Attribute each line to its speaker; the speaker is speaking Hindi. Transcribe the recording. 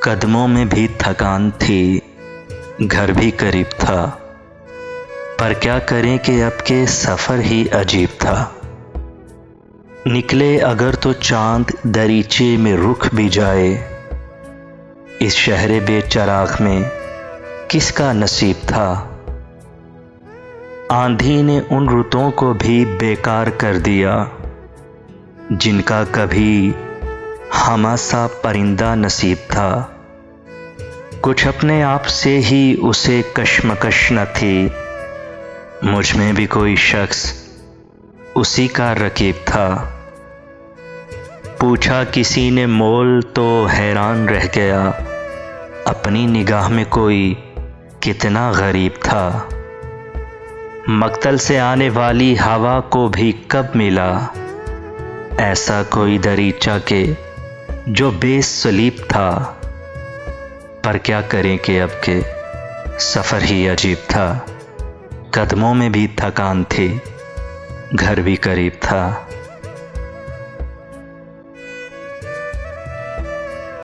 Speaker 1: कदमों में भी थकान थी, घर भी करीब था, पर क्या करें कि अब के सफ़र ही अजीब था। निकले अगर तो चांद दरीचे में रुख भी जाए, इस शहरे बेचराग में किसका नसीब था। आंधी ने उन रुतों को भी बेकार कर दिया, जिनका कभी हमासा परिंदा नसीब था। कुछ अपने आप से ही उसे कशमकश न थी, मुझ में भी कोई शख्स उसी का रकीब था। पूछा किसी ने मोल तो हैरान रह गया, अपनी निगाह में कोई कितना गरीब था। मक्तल से आने वाली हवा को भी कब मिला ऐसा कोई दरीचा के जो बेसलीब था। पर क्या करें कि अब के सफ़र ही अजीब था। कदमों में भी थकान थी, घर भी करीब था।